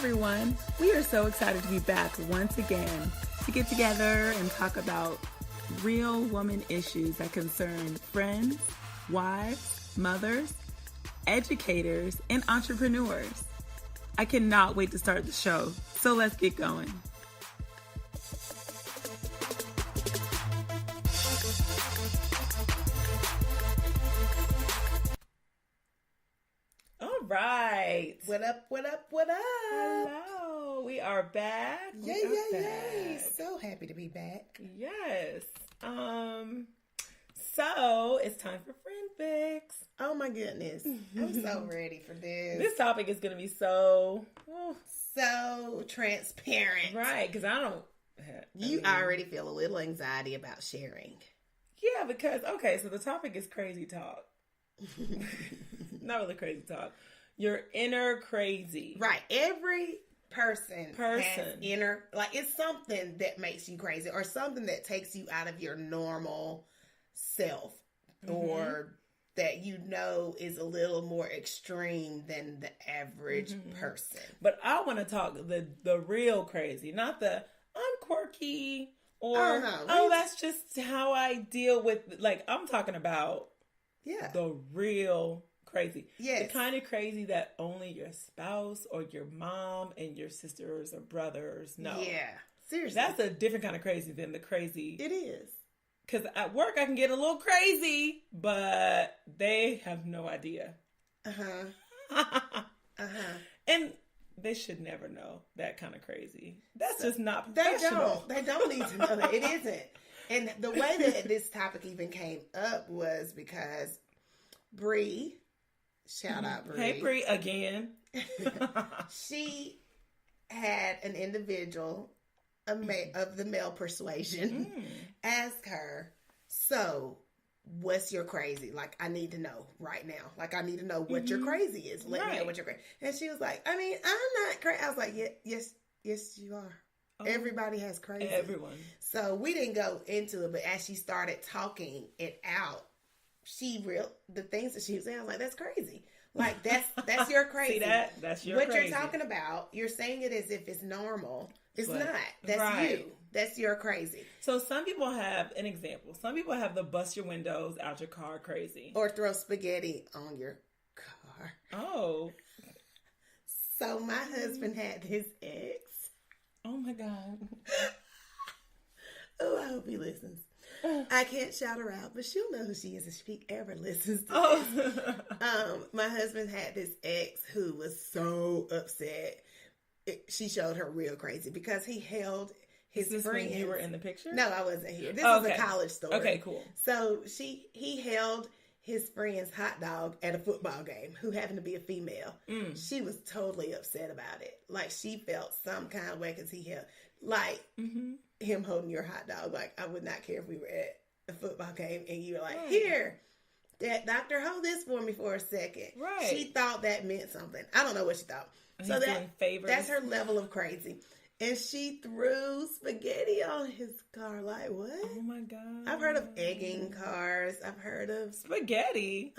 everyone. We are so excited to be back once again to get together and talk about real woman issues that concern friends, wives, mothers, educators, and entrepreneurs. I cannot wait to start the show, so let's get going. All right. What up, what up, what up? Hello. We are back. Yay. So happy to be back. Yes. So it's time for Friend Fix. Oh my goodness. I'm so ready for this. This topic is going to be so transparent. Right, because You already feel a little anxiety about sharing. Yeah, because, okay, so the topic is crazy talk. Not really crazy talk. Your inner crazy. Right. Every person has inner, it's something that makes you crazy or something that takes you out of your normal self or that you know is a little more extreme than the average person. But I want to talk the real crazy, not the I'm quirky or that's just how I deal with, I'm talking about the real crazy. Yes. The kind of crazy that only your spouse or your mom and your sisters or brothers know. Yeah. Seriously. That's a different kind of crazy than the crazy. It is. Because at work I can get a little crazy, but they have no idea. And they should never know that kind of crazy. That's just not professional. They don't need to know that. It isn't. And the way that this topic even came up was because Bree, shout out Bree. Hey Bree, again. She had an individual of the male persuasion ask her, so what's your crazy? I need to know right now. I need to know what your crazy is. Let me know what your crazy. And she was like, I'm not crazy. I was like, yes, you are. Oh, everybody has crazy. Everyone. So we didn't go into it, but as she started talking it out, the things that she was saying, I was like, that's crazy. That's your crazy. See that? That's your what crazy. You're talking about, you're saying it as if it's normal. It's not. That's right. you. That's your crazy. So some people have an example. Some people have the bust your windows out your car crazy. Or throw spaghetti on your car. Oh. So my husband had his ex. Oh my God. Oh, I hope he listens. I can't shout her out, but she'll know who she is if she ever listens to this. My husband had this ex who was so upset. She showed her real crazy because he held his friend. When you were in the picture? No, I wasn't here. This was a college story. Okay, cool. So he held his friend's hot dog at a football game, who happened to be a female. She was totally upset about it. She felt some kind of way because he held, him holding your hot dog. I would not care if we were at a football game and you were like, here, doctor, hold this for me for a second. Right. She thought that meant something. I don't know what she thought. So that's her level of crazy. And she threw spaghetti on his car. What? Oh my God. I've heard of egging cars. I've heard of spaghetti.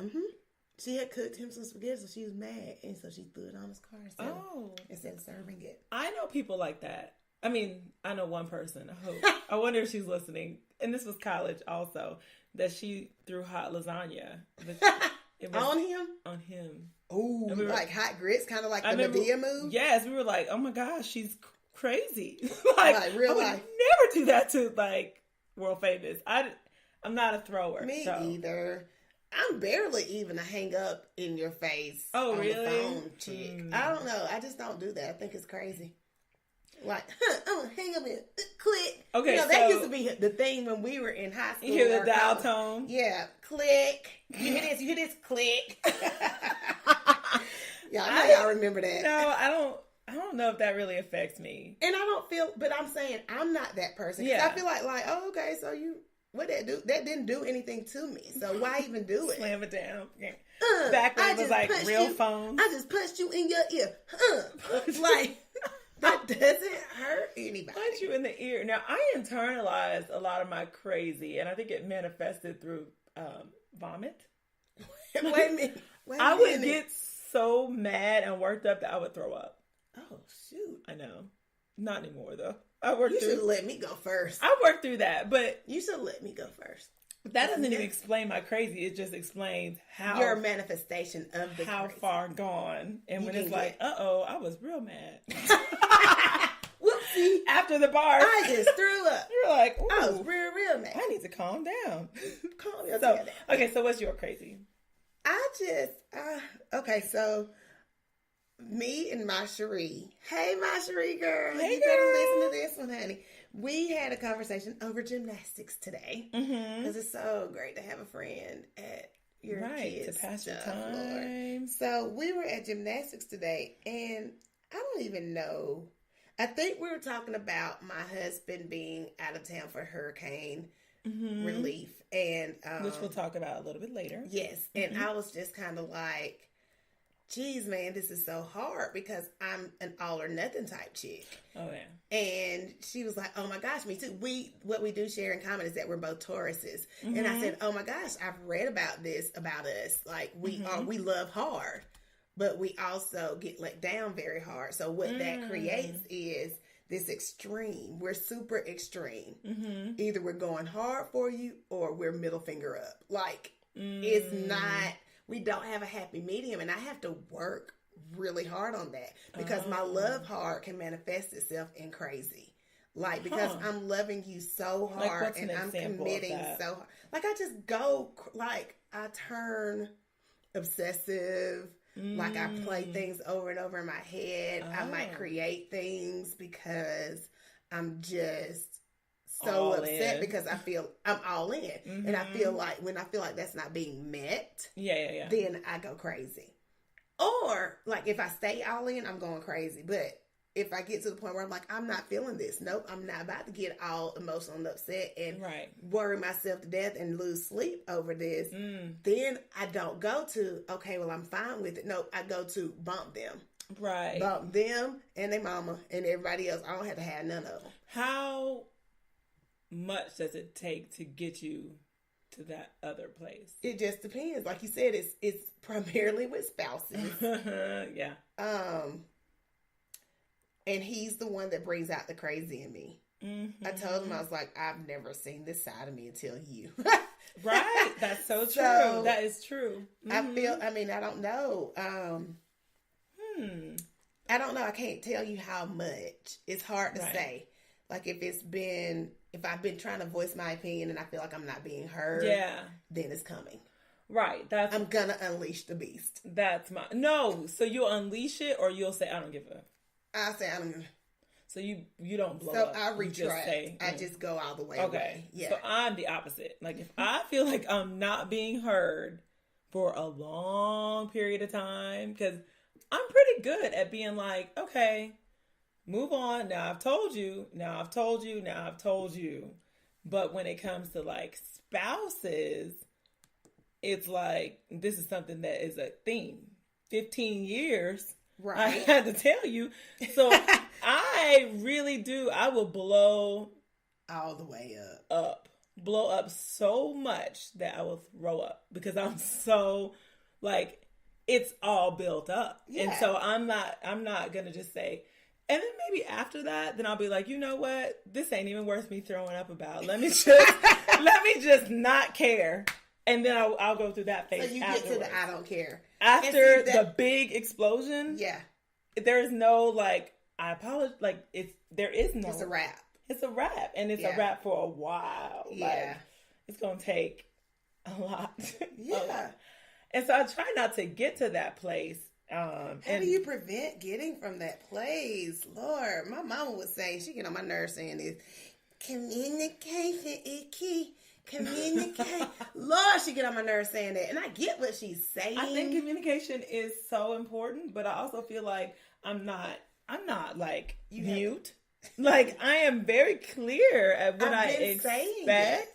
She had cooked him some spaghetti, so she was mad. And so she threw it on his car instead of serving it. I know people like that. I know one person. I hope. I wonder if she's listening. And this was college also. That she threw hot lasagna. It was on him? On him. Ooh, hot grits, kind of like the Medea move? Yes, we were like, oh my gosh, she's crazy. Real life. Never do that to world famous. I'm not a thrower. Me either. I'm barely even a hang up in your face on the phone chick. I don't know. I just don't do that. I think it's crazy. I'm gonna hang up in click. Okay, that used to be the thing when we were in high school. You hear the dial tone? Yeah, click. You hear this click. Yeah, I know y'all remember that. No, I don't know if that really affects me. And I don't feel, but I'm saying I'm not that person. Yeah. I feel oh, okay, so what that do? That didn't do anything to me. So why even do it? Slam it down. Back when it was real phones. I just punched you in your ear. That doesn't hurt anybody. Punch you in the ear. Now, I internalized a lot of my crazy, and I think it manifested through vomit. Wait a minute. I would get so mad and worked up that I would throw up. Oh, shoot. I know. Not anymore, though. You should let me go first. I worked through that, but... You should let me go first. That doesn't even explain my crazy. It just explains how... Your manifestation of the how crazy. far gone. And when it's like, I was real mad. Whoopsie. After the bar. I just threw up. You're like, ooh, I was real mad. I need to calm down. Calm yourself down. Okay, so what's your crazy? Okay, so me and my Cherie. Hey, my Cherie girl. Hey, you better listen to this one, honey. We had a conversation over gymnastics today. Because it's so great to have a friend at your kids' to pass your stuff, time. Lord. So we were at gymnastics today, and I don't even know. I think we were talking about my husband being out of town for hurricane relief, and which we'll talk about a little bit later. Yes, and I was just kind of like, geez, man, this is so hard because I'm an all or nothing type chick. Oh yeah. And she was like, oh my gosh, me too. What we do share in common is that we're both Tauruses. And I said, oh my gosh, I've read about this about us. Like we love hard, but we also get let down very hard. So what that creates is this extreme. We're super extreme. Either we're going hard for you or we're middle finger up. Like it's not. We don't have a happy medium, and I have to work really hard on that because my love hard can manifest itself in crazy. Like, because I'm loving you so hard and I'm committing so hard. Like, I just go, like, I turn obsessive. Like, I play things over and over in my head. I might create things because I'm just so all upset in. because I feel I'm all in. And I feel like when I feel like that's not being met, then I go crazy. Or like if I stay all in, I'm going crazy. But if I get to the point where I'm like, I'm not feeling this. Nope, I'm not about to get all emotional and upset and worry myself to death and lose sleep over this. Then I don't go to, okay, well, I'm fine with it. Nope, I go to bump them. Right. Bump them and their mama and everybody else. I don't have to have none of them. How much does it take to get you to that other place? It just depends. Like you said, it's primarily with spouses. Yeah. And he's the one that brings out the crazy in me. I told him, I was like, I've never seen this side of me until you. Right. That's so true. That is true. I don't know. I don't know. I can't tell you how much. It's hard to say. Like if I've been trying to voice my opinion and I feel like I'm not being heard, then it's coming. Right. I'm gonna unleash the beast. So you'll unleash it or you'll say, I don't give a. I say I don't. So you don't blow so up. So I retract. I just go all the way away. Yeah. So I'm the opposite. Like if I feel like I'm not being heard for a long period of time, because I'm pretty good at being like, okay, move on. Now I've told you. Now I've told you. Now I've told you. But when it comes to like spouses, it's like, this is something that is a theme. 15 years. Right. I had to tell you. So I really do. I will blow all the way up. Blow up so much that I will throw up because I'm so like, it's all built up. Yeah. And so I'm not going to just say, and then maybe after that, then I'll be like, you know what? This ain't even worth me throwing up about. Let me just not care. And then I'll go through that phase. So you afterwards. Get to the I don't care. After the big explosion. Yeah. There is no like, I apologize. Like there is no. It's a wrap. It's a wrap. And it's a wrap for a while. Yeah. Like, it's going to take a lot. Yeah. A lot. And so I try not to get to that place. How do you prevent getting from that place? Lord, my mama would say, she get on my nerves saying this, communication is key. Communicate. Lord, she get on my nerves saying that. And I get what she's saying. I think communication is so important, but I also feel like I'm not like mute. Like I am very clear at what I expect.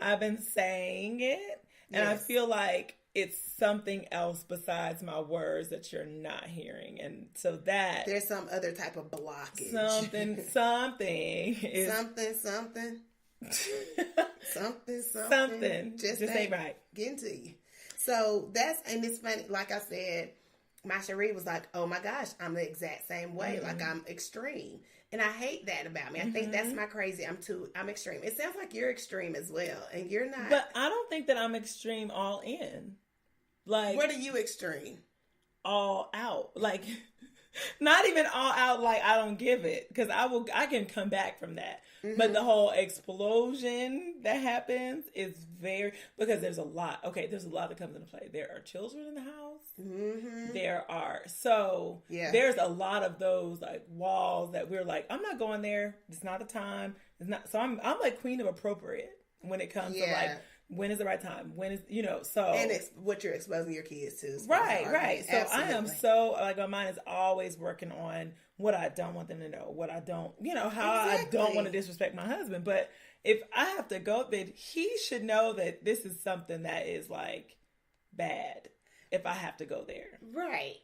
I've been saying it. And I feel like it's something else besides my words that you're not hearing. And so that there's some other type of blockage. Something is something just ain't right. Getting to you. So and it's funny, like I said, my Cherie was like, oh my gosh, I'm the exact same way. Like, I'm extreme. And I hate that about me. I think that's my crazy. I'm extreme. It sounds like you're extreme as well. And you're not. But I don't think that I'm extreme all in. Like, what are you extreme? All out. Like, not even all out, like I don't give it. Because I can come back from that. But the whole explosion that happens is because there's a lot. Okay, there's a lot that comes into play. There are children in the house. There are. So there's a lot of those like walls that we're like, I'm not going there. It's not a time. It's not. So I'm like queen of appropriate when it comes to like, when is the right time? When is, so. And it's what you're exposing your kids to. Right. So absolutely. I am so, like, my mind is always working on what I don't want them to know, what I don't, how I don't want to disrespect my husband. But if I have to go, then he should know that this is something that is, like, bad if I have to go there. Right.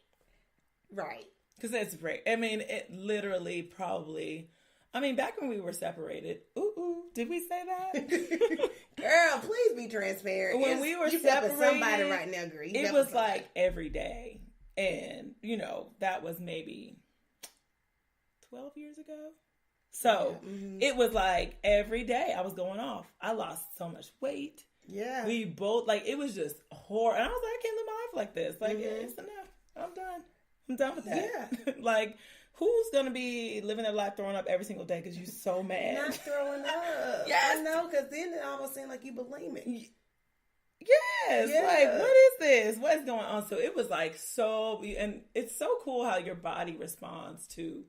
Because that's great. I mean, it literally probably... back when we were separated, did we say that? Girl, please be transparent. When we were separated, somebody right now, girl. It was like every day. And, that was maybe 12 years ago. So it was like every day I was going off. I lost so much weight. Yeah. We both, like, it was just horrible. And I was like, I can't live my life like this. Like, it's enough. I'm done. I'm done with that. Yeah. Like, who's going to be living their life throwing up every single day because you're so mad? Not throwing up. Yes. I know, because then it almost seemed like you bulimic. Yes. Yeah. Like, what is this? What is going on? So it was like and it's so cool how your body responds to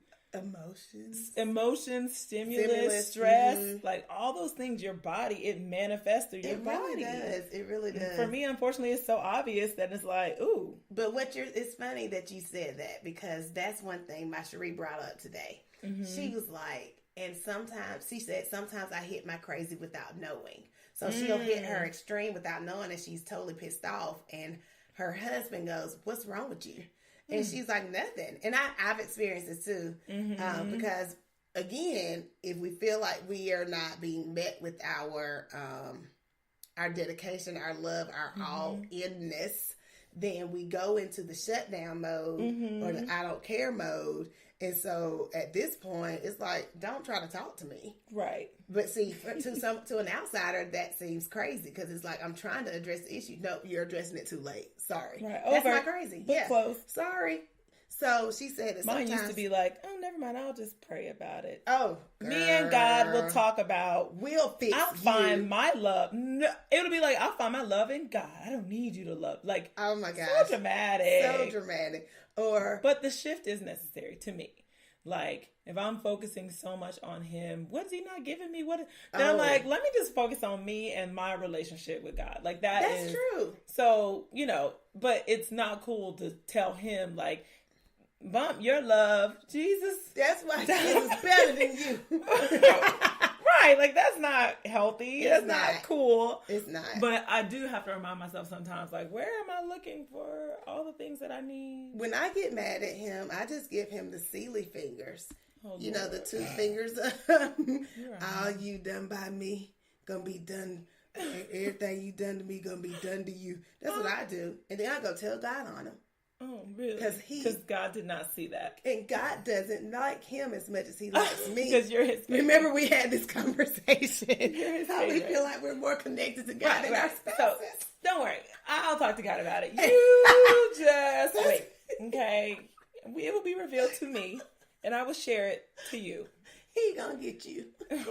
emotions, stimulus, stress, like all those things. Your body, it manifests through your body. It really does. For me, unfortunately, it's so obvious that it's like, ooh. But it's funny that you said that, because that's one thing my Cherie brought up today. She was like, and she said, sometimes I hit my crazy without knowing. So she'll hit her extreme without knowing, and she's totally pissed off. And her husband goes, what's wrong with you? And she's like, nothing. And I've experienced it too. Because, again, if we feel like we are not being met with our dedication, our love, our all-inness, then we go into the shutdown mode or the I don't care mode. And so at this point, it's like, don't try to talk to me. Right. But see, to an outsider, that seems crazy, because it's like, I'm trying to address the issue. No, you're addressing it too late. Sorry. Right. That's not crazy. Book close. Sorry. So she said that mine used to be like, oh, never mind, I'll just pray about it. Oh, girl. Me and God will talk about. We'll fix I'll find my love. No, it'll be like, I'll find my love in God. I don't need you to love. Like, oh my gosh. So dramatic. So dramatic. But the shift is necessary to me. Like, if I'm focusing so much on him, what's he not giving me? Then I'm like, let me just focus on me and my relationship with God. Like, that's true. So, but it's not cool to tell him, like, bump your love, Jesus. That's why Jesus is better than you. Right. Like, that's not healthy. That's not cool. It's not. But I do have to remind myself sometimes, like, where am I looking for all the things that I need? When I get mad at him, I just give him the Sealy fingers. Oh, Lord. The two fingers. All you done by me, gonna be done. Everything you done to me, gonna be done to you. That's what I do. And then I go tell God on him. Oh, really? Because God did not see that. And God doesn't like him as much as he likes me. Because you're his favorite. Remember, we had this conversation. How we feel like we're more connected to God than our spouses. So, don't worry. I'll talk to God about it. You just wait. Okay? It will be revealed to me, and I will share it to you. He gonna get you. Right.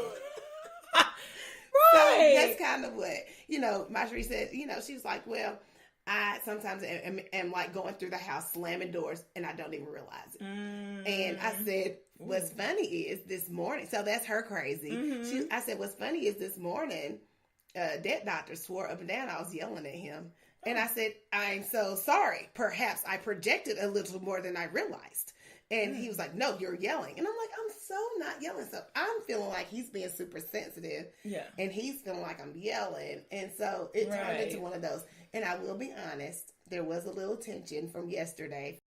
So that's kind of what, Marjorie said, she was like, well, I sometimes am like going through the house slamming doors and I don't even realize it. And I said, what's funny is this morning, so that's her crazy. I said, what's funny is this morning, that doctor swore up and down I was yelling at him. And I said, I'm so sorry. Perhaps I projected a little more than I realized. And he was like, no, you're yelling. And I'm like, I'm so not yelling. So I'm feeling like he's being super sensitive. Yeah. And he's feeling like I'm yelling. And so it turned into one of those. And I will be honest, there was a little tension from yesterday.